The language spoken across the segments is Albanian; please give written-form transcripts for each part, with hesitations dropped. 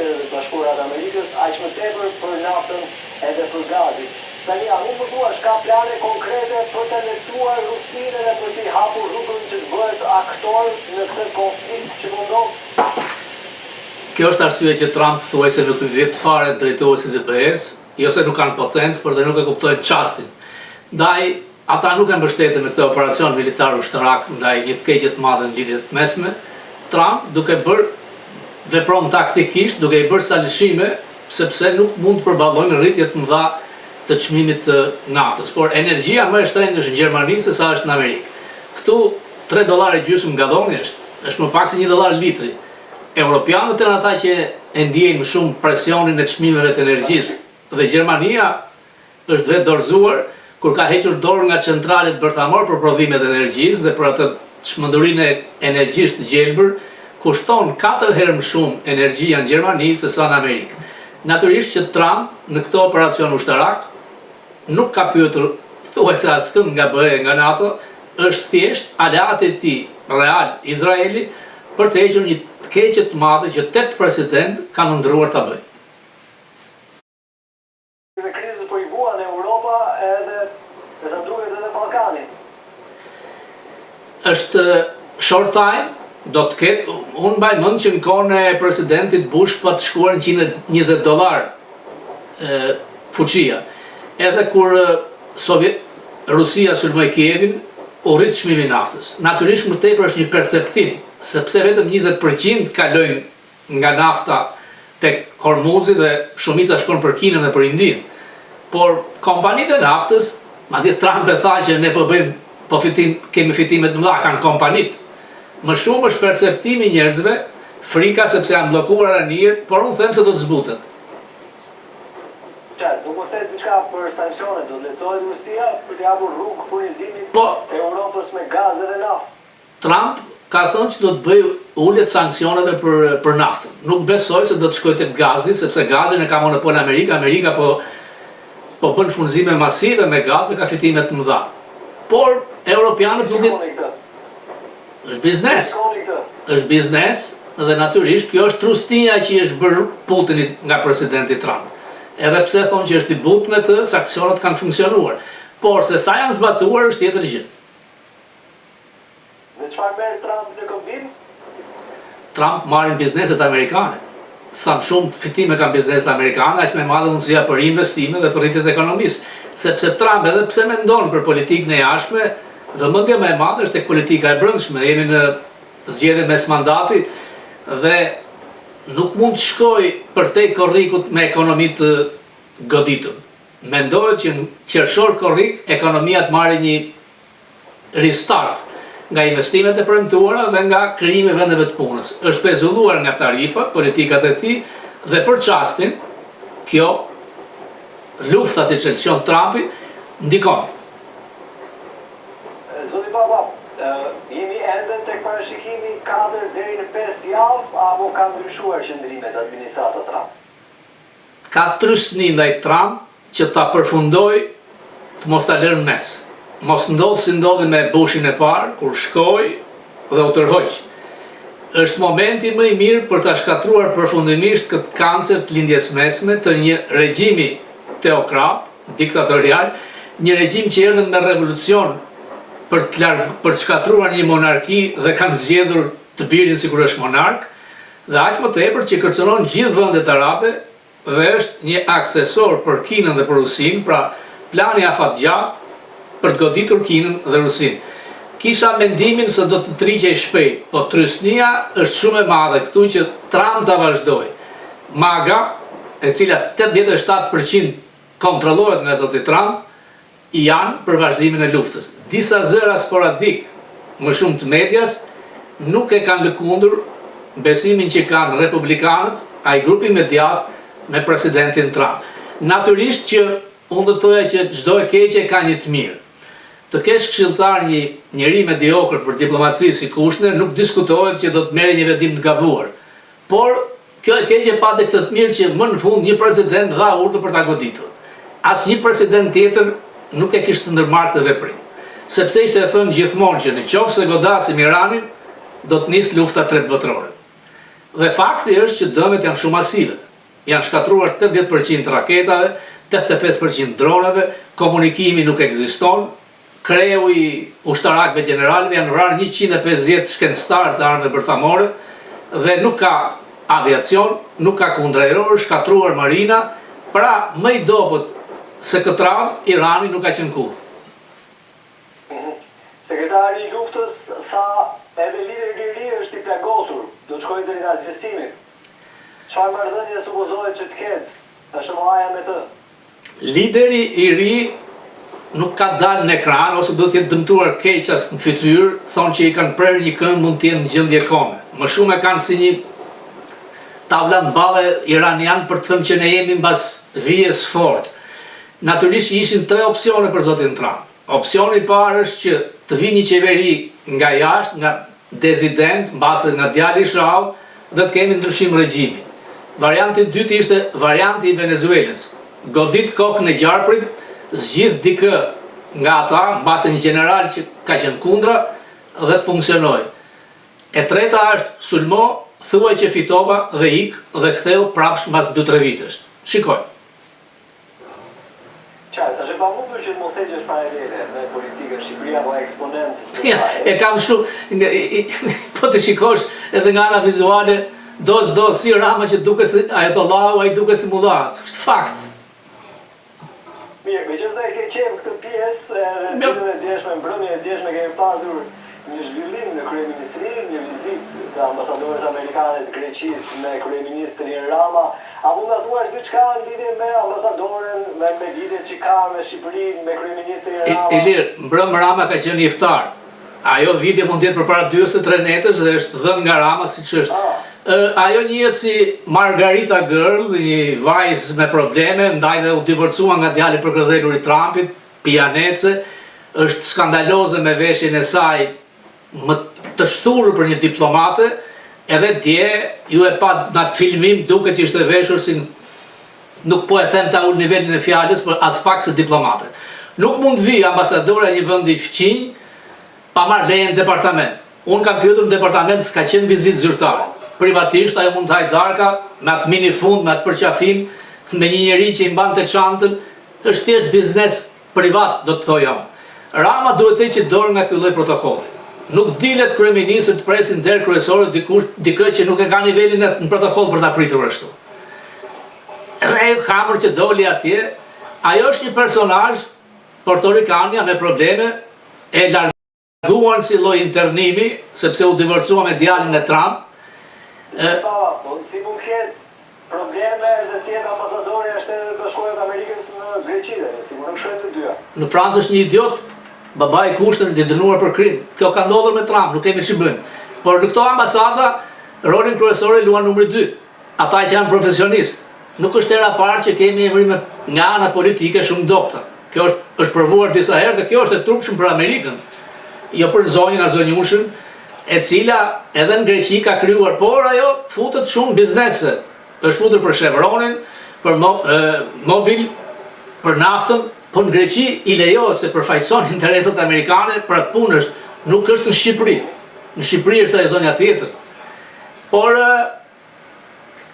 Shtetet e Bashkuara të Amerikës, aq më tepër për naftën edhe për gazin. Tani, a nuk thua, ka plane konkrete për të lehtësuar Rusinë dhe për t'i hapur rrugën që të bëhet aktor në këtë konflikt që mundon? Kjo është arsye që Trump thuaj se nuk i vjet fare drejtuesit e BE-s, jo se nuk kanë potencë, por dhe nuk e kuptojnë çastin. Ndaj, ata nuk e mbështeten në këtë operacion militar ushtarak ndaj një të keqe të madhe në lidhjet të mesme. Trump duke bërë vepron taktikisht, duke i bërë salishime, sepse nuk mund të përballojnë rritje të mëdha të çmimit të naftës. Por energjia më e shtrenjtë është në Gjermani se sa është në Amerikë. Këtu $3.50 nga dhoni është më pak se $1 litri. Europianët janë ata që e ndjejnë më shumë presionin e çmimeve të energjisë dhe Gjermania është vetë dorëzuar kur ka hequr dorë nga centralet bërthamor për prodhimet e energjisë dhe për atë çmendurinë e energjisë të gjelbër, kushton 4 herë më shumë energjia në Gjermani se sa në Amerikë. Natyrisht që Trump në këtë operacion ushtarak nuk ka pyetur thuajse askënd nga BE nga NATO, është thjesht aleat e tij real Izraeli për të hequr një të keqe të madhe që 8 president kanë ndruar ta bëjnë. Dhe krizë po i bua në Europa edhe sa duket edhe në Ballkanin. Është short time, do të ketë, unë mbaj mend që në kohën e presidentit Bush pa të shkuar në $120 fuqia. Edhe kur Rusia sulmoi Kievin, u rrit çmimi i naftës. Natyrisht më tepër është një perceptim, sepse vetëm 20% kalojnë nga nafta tek Hormuzi dhe shumica shkon për Kinën dhe për Indinë. Por kompanitë e naftës, madje Trump e tha që ne kemi fitime të mëdha, kanë kompanitë. Më shumë është perceptimi i njerëzve, frika sepse janë bllokuar anijet, por unë them se do të zbutet. Nuk më the diçka për sanksionet, do të lehtësohet Rusia për të hapur rrugë furnizimit të Europës me gaz dhe naftë. Trump ka thënë që do të bëjë ulje të sanksioneve për naftën. Nuk besoj se do të shkojë tek gazi, sepse gazin e ka monopol Amerika. Amerika po bën furnizime masive me gaz dhe ka fitime të mëdha. Por europianët nuk është biznes. Është biznes dhe natyrisht kjo është trustia që i është bërë Putinit nga presidenti Trump. Edhe pse thonë që është i butë me të, sanksionet kanë funksionuar. Por se sa janë zbatuar është tjetër gjë. Dhe çfarë merr Trump në kombin? Trump marrin bizneset amerikane. Sa më shumë fitime kanë bizneset amerikane, aq më madhe mundësia për investime dhe për rritje të ekonomisë. Sepse Trump edhe pse mendon për politikën e jashtme, vëmendja më e madhe është tek politika e brendshme. Jemi në zgjedhje mes mandati dhe nuk mund të shkoj përtej korrikut me ekonomi të goditur. Mendohet që në qershor korrik ekonomia të marrë një restart nga investimet e premtuara dhe nga krijimi i vendeve të punës. Është pezulluar nga tarifat, politikat e tij dhe për çastin kjo lufta siç e thon Trumpi ndikon. Zoti Baba, jemi ende tek parashikimi 4 deri në 5 javë, apo ka ndryshuar qëndrimet administrata Trump? Ka trysni ndaj Trump që ta përfundoj të mos ta lërë mes. Mos ndodh si ndodhi me Bushin e parë, kur shkoi dhe u tërhoq. Është momenti më i mirë për ta shkatruar përfundimisht këtë kancer të lindjes mesme të një regjimi teokrat, diktatorial, një regjim që erdhi me revolucion për të shkatruar një monarki dhe kanë zgjedhur të birin sikur është monark, dhe aq më tepër që kërcënon gjithë vendet arabe dhe është një aksesor për Kinën dhe për Rusinë, pra plani afatgjat për të goditur Kinën dhe Rusinë. Kisha mendimin se do të triqej shpejt, po trysnia është shumë e madhe këtu që Trump ta vazhdoi. MAGA, e cila 87% kontrollohet nga zoti Trump, janë për vazhdimin e luftës. Disa zëra sporadik, më shumë të medias, nuk e kanë lëkundur besimin që kanë republikanët, ai grupi mediat me presidentin Trump. Natyrisht që unë do të thoja që çdo e keqe ka një të mirë. Të kesh këshilltar një njeri mediokër për diplomaci si Kushner, nuk diskutohet që do të merrë një vendim të gabuar. Por kjo e keqe patë këtë të mirë që më në fund një president dha urdhër për ta goditur. Asnjë president tjetër nuk e kishte ndërmarrë të veprim. Sepse ishte thënë gjithmonë që në qoftë se godasim Iranin, do të nis lufta tretë botërore. Dhe fakti është që dëmet janë shumë masive. Janë shkatruar 80% raketave, 85% dronave, komunikimi nuk ekziston, kreu i ushtarakëve generalëve janë vrarë 150 shkencëtarë të armëve bërthamore dhe nuk ka aviacion, nuk ka kundërajror, shkatruar marina, pra më i dobët se këtë radhë, Irani nuk ka qenë kurrë. Sekretari i luftës tha edhe lideri i ri është i plagosur, do të shkojë deri në zgjesimin. Çfarë marrëdhënie supozohet që të ketë? Është MA-ja me të? Lideri i ri nuk ka dalë në ekran ose do të jetë dëmtuar keqas në fytyrë, thonë që i kanë prerë një këmbë, mund të jenë në gjendje kome. Më shumë e kanë si një tavlan balle iranian për të thënë që ne jemi mbas vijes fort. Natyrisht ishin 3 opsione për zotin Trump. Opsioni i parë është që të vi një qeveri nga jashtë, nga dezident, mbase nga djali i Shraut, dhe të kemi ndryshim regjimi. Varianti i dytë ishte varianti i Venezuelës. Godit kokën e gjarprit, zgjidh dikë nga ata, mbase një general që ka qenë kundra dhe të funksionoj. E treta është sulmo, thuaj që fitova dhe ik dhe ktheu prapsh mbas 2-3 vitesh. Shikoj. Qartë, është e pamundur që të mos heqësh paralele me politikën Shqipëria apo eksponent të Ja, saj. e kam shumë, po të shikosh edhe nga ana vizuale, do si Rama që duket si Ajatollahu, ai duket si mullat. Është fakt. Mirë, meqense e ke qef këtë pjesë, ditën e djeshme, mbrëmjen e djeshme kemi pasur një zhvillim në kryeministri, një vizitë të ambasadores amerikane të Greqisë me kryeministrin Rama. A mund ta thuash diçka në lidhje me ambasadoren, me lidhjet që ka me Shqipërinë, me kryeministrin Rama? Ilir, mbrëm Rama ka qenë iftar. Ajo video mund të jetë përpara 23 netësh dhe është dhënë nga Rama siç është. Ajo njihet si Margarita Girl, një vajzë me probleme, ndaj dhe u divorcua nga djali përkëdhelur i Trumpit, pijanece, është skandaloze me veshjen e saj, më të shturur për një diplomate, edhe dje, ju e pa në atë filmim, duket që ishte veshur si, nuk po e them ta ullë nivelin e fjallës, për as pak se diplomate. Nuk mund vi ambasadora një vëndi fqinj, pa marrë leje në departament. Unë kam pyetur në departament, s'ka qenë vizitë zyrtare. Privatisht, ajo mund të hajë darka, me atë mini fund, me atë përqafim, me një njeri që i mban të çantën, është thjesht biznes privat, do të thoja. Rama duhet të heqë dorë nga ky lloj protokolli. Nuk dilet kryeministri të presin der kryesore dikë që nuk e ka nivelin në protokoll për ta pritur ashtu. Edhe Hamër që doli atje, ajo është një personazh portorikania me probleme, e larguan si lloj internimi, sepse u divorcua me djalin e Trump. Si mund të ketë probleme dhe tjetë ambasadori e Shtetit Bashkuar të Amerikës në Greqi, sigur nuk shkojnë të dyja. Në Francë është një idiot, baba i kushtën i dënuar për krim. Kjo ka ndodhur me Trump, nuk kemi si bëjmë. Por në këto ambasada, rolin kryesor e luan numri 2. Ata që janë profesionistë. Nuk është era parë që kemi emrime nga ana politike shumë dobta. Kjo është provuar disa herë dhe kjo është e turpshëm për Amerikën. Jo për zonjën a zonjushën, e cila edhe në Greqi ka krijuar, por ajo futet shumë biznese. Është futur për Chevronin, për Mobil, për naftën, po në Greqi i lejohet se përfaqëson interesat amerikane për atë punë është, nuk është në Shqipëri. Në Shqipëri është ajo zonja tjetër. Por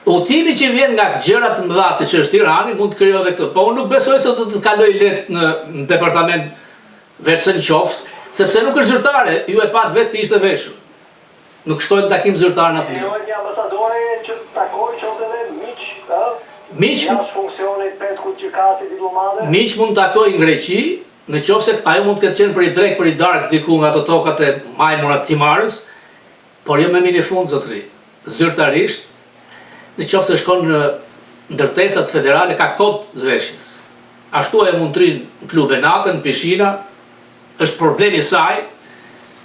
udhëtimi që vjen nga gjërat të mëdha siç është Irani mund të krijojë edhe këtë. Po unë nuk besoj se do të kaloj lehtë në departament veçën qofs, sepse nuk është zyrtare, ju e pat vetë si ishte veshur. Nuk shkojnë në takim zyrtar në atë. Lejohet një ambasadore që takoj qoftë edhe miq, Miq jashtë funksionit petkut që ka si diplomate. Miq mund të takoj në Greqi, në qoftë se ajo mund të ketë qenë për i drejt për i dark diku nga ato tokat e majmurat Timarës, por jo me minifund zotëri. Zyrtarisht, në qoftë se shkon në ndërtesat federale ka kod të veshjes. Ashtu ajo mund të rinë në klube natën, në pishina, është problemi i saj,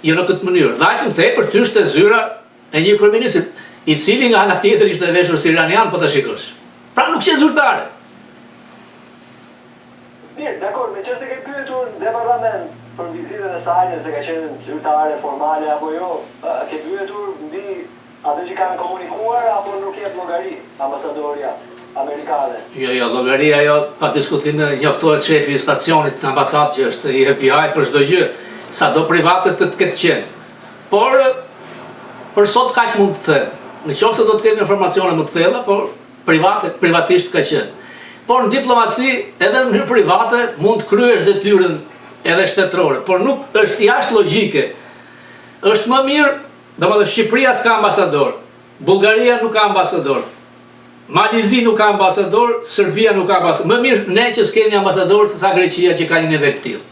jo në këtë mënyrë. Dhe aq më tepër tyshte zyra e një kryeministri, i cili nga ana tjetër ishte veshur si iranian, po ta shikosh. Pra nuk që zyrtare. Mirë, dakor, me që se ke pyetur në departament për vizitën e saj, nëse ka qenë zyrtare, formale apo jo, ke pyetur mbi atë që kanë komunikuar apo nuk jep llogari ambasadorja amerikane? Jo, llogaria jo, pa diskutim njoftohet shefi i stacionit në ambasadë që është i FBI për çdo gjë, sado private të ketë qenë. Por për sot kaq mund të them. Në qoftë se do të kemi informacione më të thella, por privatisht ka qenë. Por në diplomaci, edhe në mënyrë private, mund të kryesh detyrën edhe shtetërore, por nuk është jashtë logjike. Është më mirë, domethënë Shqipëria s'ka ambasador, Bullgaria nuk ka ambasador, Malizi nuk ka ambasador, Serbia nuk ka ambasador. Më mirë ne që s'kemi ambasador se sa Greqia që ka një nivel të tillë.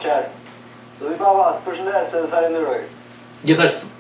Qartë. Zoti Baba, përshëndes dhe falenderoj. Gjithashtu.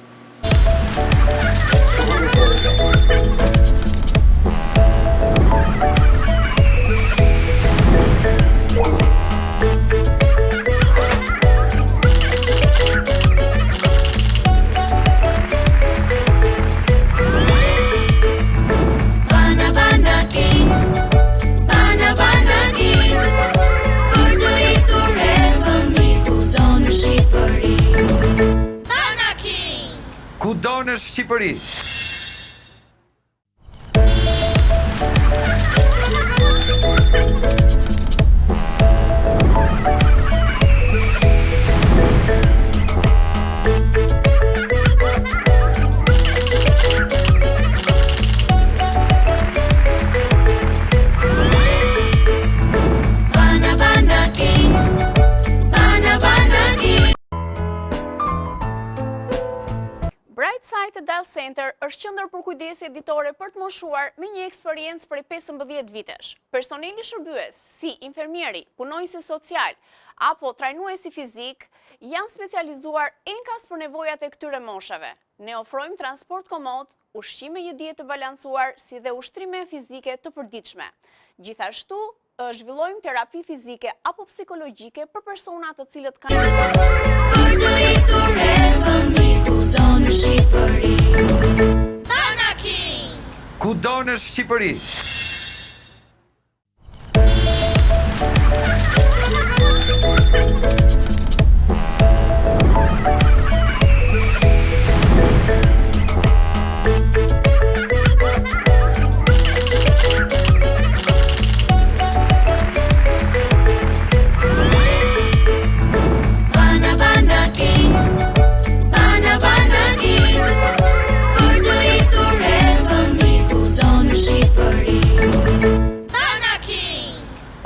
Kudo në Shqipëri. Brightside Dial Center është qendër për kujdese editore për të moshuar me një eksperiencë prej 15 vitesh. Personeli shërbyes, si infermieri, punonjësi social apo trajnuesi fizik, janë specializuar enkas për nevojat e këtyre moshave. Ne ofrojmë transport komod, ushqime një dietë të balancuar, si dhe ushtrime fizike të përditshme. Gjithashtu, zhvillojmë terapi fizike apo psikologjike për persona të cilët kanë Kudo në Shqipëri.